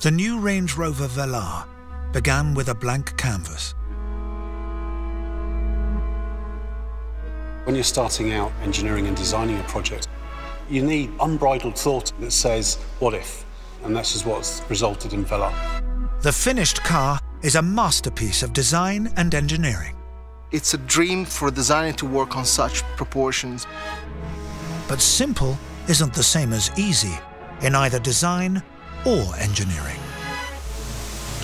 The new Range Rover Velar began with a blank canvas. When you're starting out engineering and designing a project, you need unbridled thought that says, what if? And that's just what's resulted in Velar. The finished car is a masterpiece of design and engineering. It's a dream for a designer to work on such proportions. But simple isn't the same as easy in either design or engineering.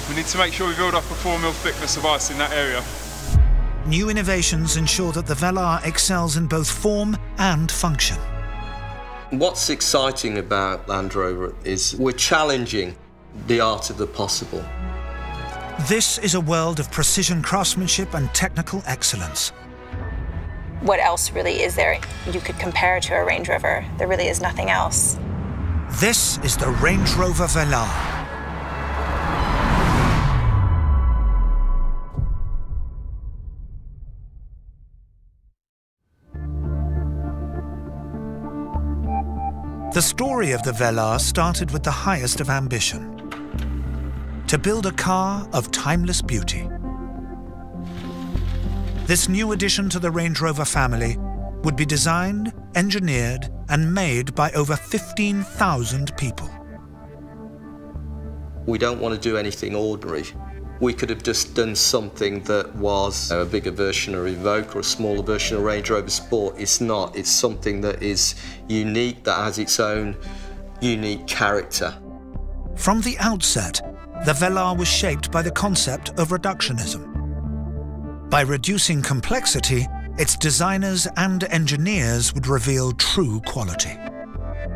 We need to make sure we build up a 4 mil thickness of ice in that area. New innovations ensure that the Velar excels in both form and function. What's exciting about Land Rover is we're challenging the art of the possible. This is a world of precision craftsmanship and technical excellence. What else really is there you could compare to a Range Rover? There really is nothing else. This is the Range Rover Velar. The story of the Velar started with the highest of ambition: to build a car of timeless beauty. This new addition to the Range Rover family would be designed, engineered, and made by over 15,000 people. We don't want to do anything ordinary. We could have just done something that was a bigger version of Evoque or a smaller version of Range Rover Sport. It's not. It's something that is unique, that has its own unique character. From the outset, the Velar was shaped by the concept of reductionism. By reducing complexity, its designers and engineers would reveal true quality.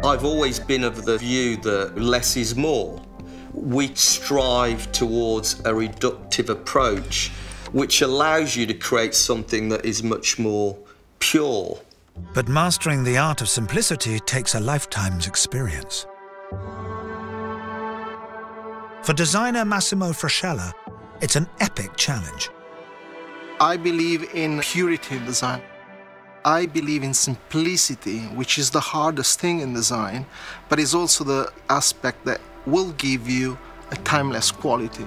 I've always been of the view that less is more. We strive towards a reductive approach, which allows you to create something that is much more pure. But mastering the art of simplicity takes a lifetime's experience. For designer Massimo Frascella, it's an epic challenge. I believe in purity in design. I believe in simplicity, which is the hardest thing in design, but is also the aspect that will give you a timeless quality.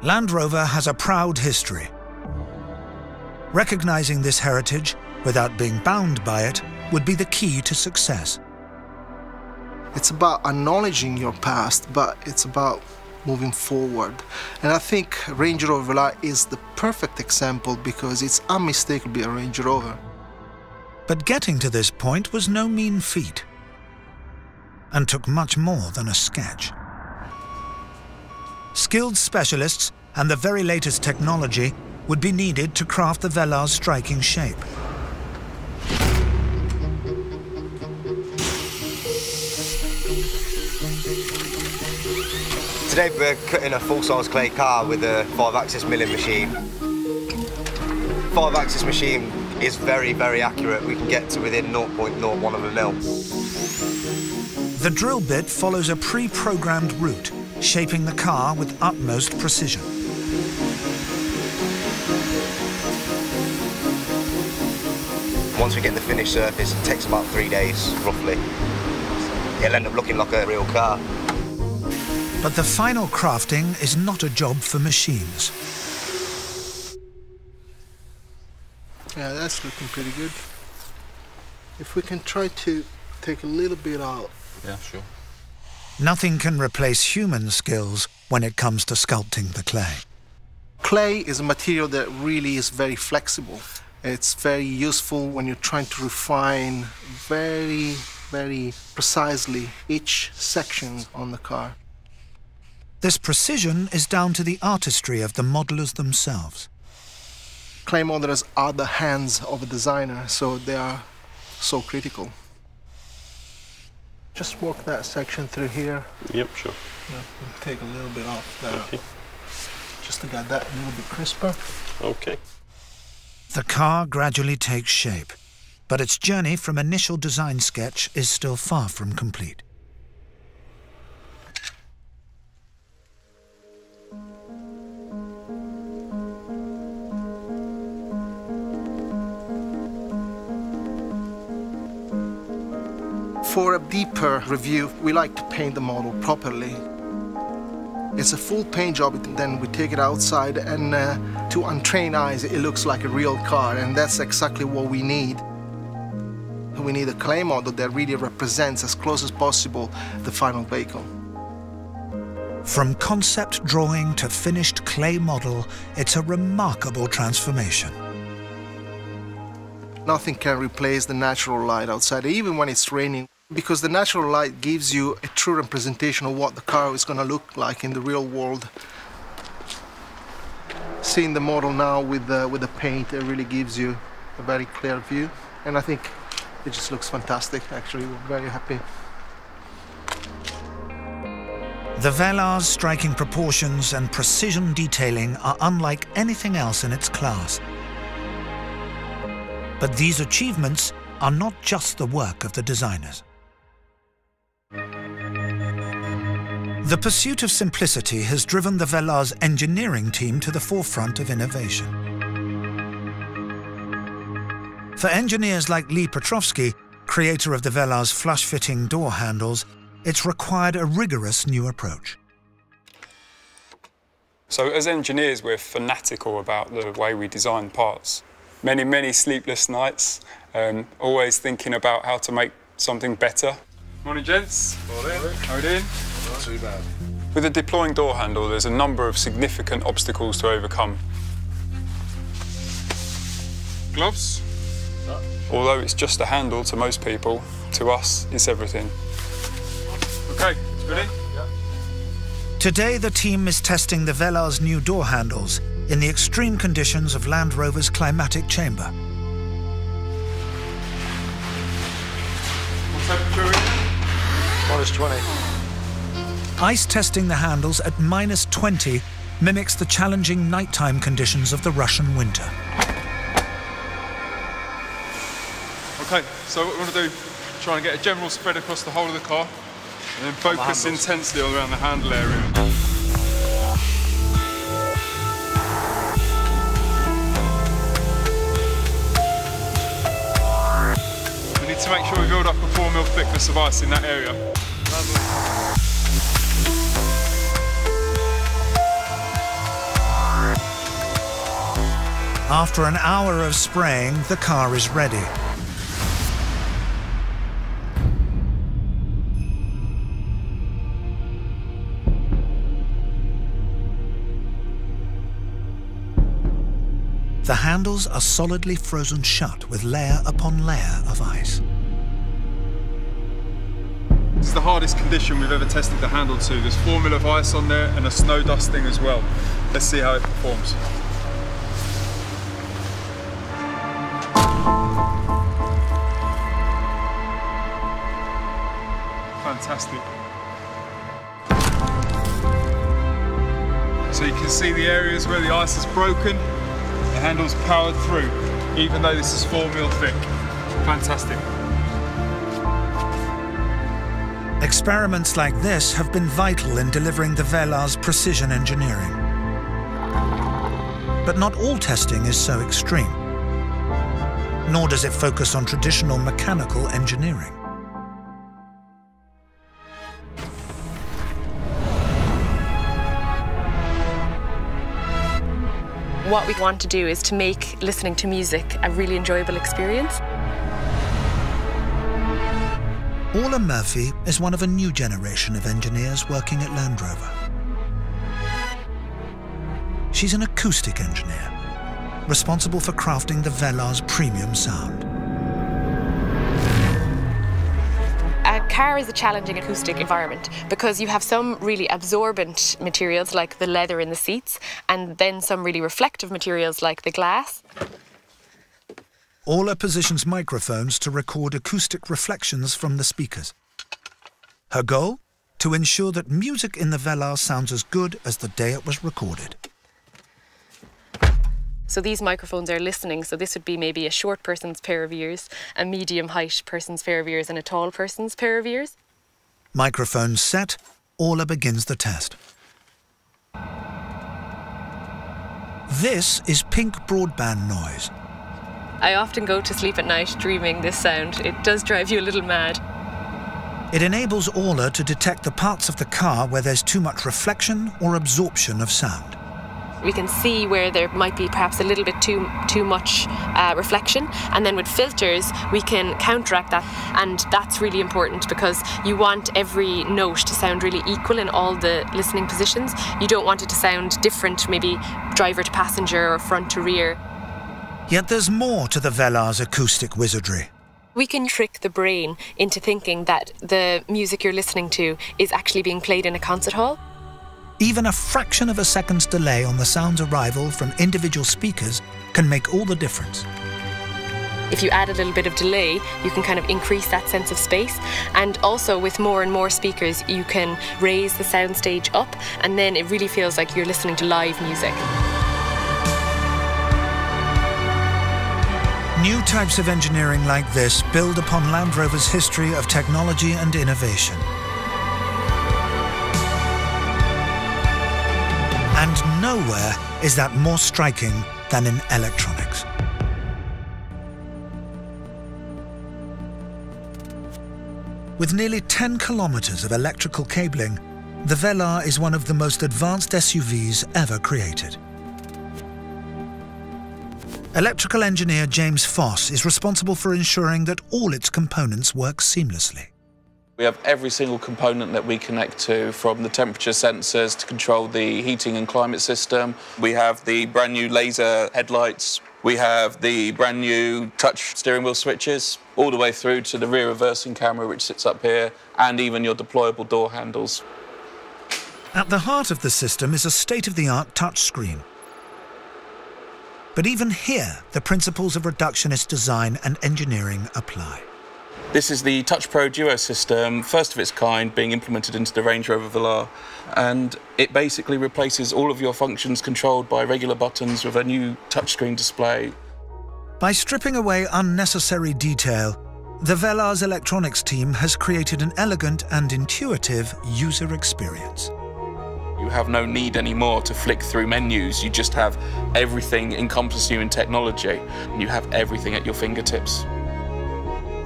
Land Rover has a proud history. Recognizing this heritage without being bound by it would be the key to success. It's about acknowledging your past, but it's about moving forward. And I think Range Rover Velar is the perfect example because it's unmistakably a Range Rover. But getting to this point was no mean feat, and took much more than a sketch. Skilled specialists and the very latest technology would be needed to craft the Velar's striking shape. Today we're cutting a full-size clay car with a 5-axis milling machine. 5-axis machine is very, very accurate. We can get to within 0.01 of a mil. The drill bit follows a pre-programmed route, shaping the car with utmost precision. Once we get the finished surface, it takes about 3 days, roughly. It'll end up looking like a real car. But the final crafting is not a job for machines. Yeah, that's looking pretty good. If we can try to take a little bit out. Yeah, sure. Nothing can replace human skills when it comes to sculpting the clay. Clay is a material that really is very flexible. It's very useful when you're trying to refine very, very precisely each section on the car. This precision is down to the artistry of the modelers themselves. Clay modelers are the hands of a designer, so they are so critical. Just walk that section through here. Yep, sure. Yeah, take a little bit off there. Okay. Just to get that a little bit crisper. Okay. The car gradually takes shape, but its journey from initial design sketch is still far from complete. For a deeper review, we like to paint the model properly. It's a full paint job, then we take it outside, and to untrained eyes it looks like a real car, and that's exactly what we need. We need a clay model that really represents as close as possible the final vehicle. From concept drawing to finished clay model, it's a remarkable transformation. Nothing can replace the natural light outside, even when it's raining, because the natural light gives you a true representation of what the car is going to look like in the real world. Seeing the model now with the paint, it really gives you a very clear view, and I think it just looks fantastic. Actually, we're very happy. The Velar's striking proportions and precision detailing are unlike anything else in its class. But these achievements are not just the work of the designers. The pursuit of simplicity has driven the Velar's engineering team to the forefront of innovation. For engineers like Lee Petrovsky, creator of the Velar's flush-fitting door handles, it's required a rigorous new approach. So as engineers, we're fanatical about the way we design parts. Many, many sleepless nights, always thinking about how to make something better. Morning, gents. Morning. How are you doing? Not too bad. With a deploying door handle, there's a number of significant obstacles to overcome. Gloves? No. Although it's just a handle to most people, to us, it's everything. OK, ready? Yeah. Today, the team is testing the Velar's new door handles in the extreme conditions of Land Rover's climatic chamber. What temperature are we -20. Ice testing the handles at -20 mimics the challenging nighttime conditions of the Russian winter. OK, so what we want to do, try and get a general spread across the whole of the car, and then focus intensely around the handle area. We need to make sure we build up a 4 mm thickness of ice in that area. After an hour of spraying, the car is ready. The handles are solidly frozen shut with layer upon layer of ice. This is the hardest condition we've ever tested the handle to. There's 4 mm of ice on there and a snow dusting as well. Let's see how it performs. Fantastic. So you can see the areas where the ice is broken. The handle's powered through, even though this is 4 mm thick. Fantastic. Experiments like this have been vital in delivering the Velar's precision engineering. But not all testing is so extreme, nor does it focus on traditional mechanical engineering. What we want to do is to make listening to music a really enjoyable experience. Orla Murphy is one of a new generation of engineers working at Land Rover. She's an acoustic engineer, responsible for crafting the Velar's premium sound. A car is a challenging acoustic environment because you have some really absorbent materials like the leather in the seats and then some really reflective materials like the glass. Orla positions microphones to record acoustic reflections from the speakers. Her goal? To ensure that music in the Velar sounds as good as the day it was recorded. So these microphones are listening, so this would be maybe a short person's pair of ears, a medium height person's pair of ears and a tall person's pair of ears. Microphones set, Orla begins the test. This is pink broadband noise. I often go to sleep at night dreaming this sound. It does drive you a little mad. It enables Aula to detect the parts of the car where there's too much reflection or absorption of sound. We can see where there might be perhaps a little bit too much reflection, and then with filters we can counteract that, and that's really important because you want every note to sound really equal in all the listening positions. You don't want it to sound different, maybe driver to passenger or front to rear. Yet there's more to the Velar's acoustic wizardry. We can trick the brain into thinking that the music you're listening to is actually being played in a concert hall. Even a fraction of a second's delay on the sound's arrival from individual speakers can make all the difference. If you add a little bit of delay, you can kind of increase that sense of space. And also with more and more speakers, you can raise the soundstage up, and then it really feels like you're listening to live music. New types of engineering like this build upon Land Rover's history of technology and innovation. And nowhere is that more striking than in electronics. With nearly 10 kilometers of electrical cabling, the Velar is one of the most advanced SUVs ever created. Electrical engineer James Foss is responsible for ensuring that all its components work seamlessly. We have every single component that we connect to, from the temperature sensors to control the heating and climate system. We have the brand new laser headlights. We have the brand new touch steering wheel switches, all the way through to the rear reversing camera, which sits up here, and even your deployable door handles. At the heart of the system is a state-of-the-art touchscreen. But even here, the principles of reductionist design and engineering apply. This is the Touch Pro Duo system, first of its kind, being implemented into the Range Rover Velar, and it basically replaces all of your functions controlled by regular buttons with a new touchscreen display. By stripping away unnecessary detail, the Velar's electronics team has created an elegant and intuitive user experience. You have no need anymore to flick through menus. You just have everything encompassing you in technology, and you have everything at your fingertips.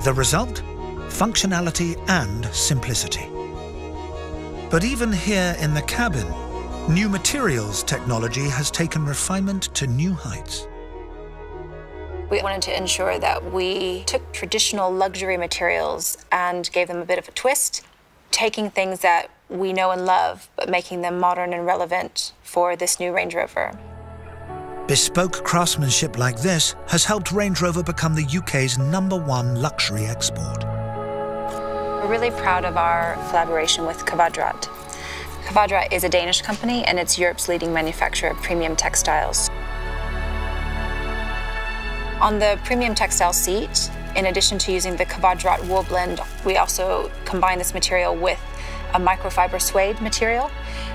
The result? Functionality and simplicity. But even here in the cabin, new materials technology has taken refinement to new heights. We wanted to ensure that we took traditional luxury materials and gave them a bit of a twist, taking things that we know and love, but making them modern and relevant for this new Range Rover. Bespoke craftsmanship like this has helped Range Rover become the UK's #1 luxury export. We're really proud of our collaboration with Kvadrat. Kvadrat is a Danish company, and it's Europe's leading manufacturer of premium textiles. On the premium textile seat, in addition to using the Kvadrat wool blend, we also combine this material with a microfiber suede material.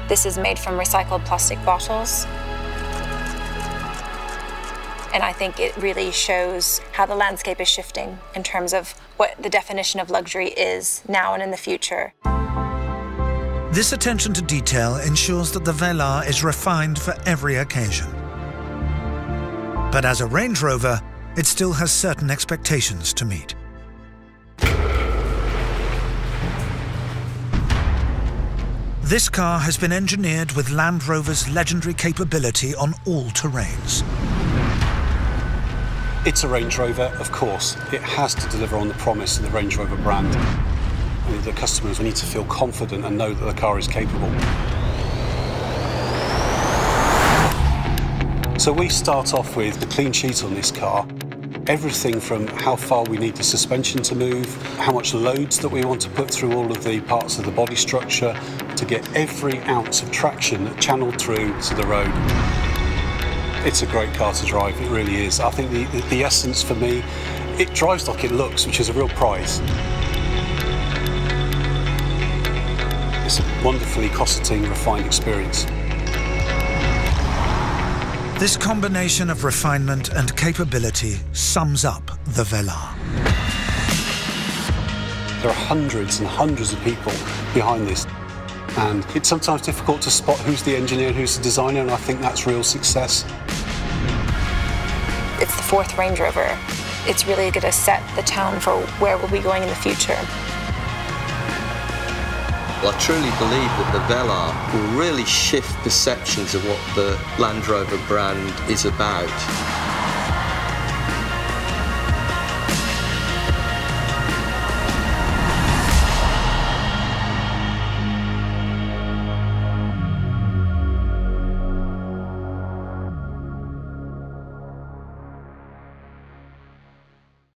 This is made from recycled plastic bottles. And I think it really shows how the landscape is shifting in terms of what the definition of luxury is now and in the future. This attention to detail ensures that the Velar is refined for every occasion. But as a Range Rover, it still has certain expectations to meet. This car has been engineered with Land Rover's legendary capability on all terrains. It's a Range Rover, of course. It has to deliver on the promise of the Range Rover brand. And the customers need to feel confident and know that the car is capable. So we start off with the clean sheet on this car. Everything from how far we need the suspension to move, how much loads that we want to put through all of the parts of the body structure to get every ounce of traction channeled through to the road. It's a great car to drive, it really is. I think the essence for me, it drives like it looks, which is a real prize. It's a wonderfully cosseting, refined experience. This combination of refinement and capability sums up the Velar. There are hundreds and hundreds of people behind this, and it's sometimes difficult to spot who's the engineer and who's the designer, and I think that's real success. It's the 4th Range Rover. It's really going to set the tone for where we'll be going in the future. Well, I truly believe that the Velar will really shift perceptions of what the Land Rover brand is about.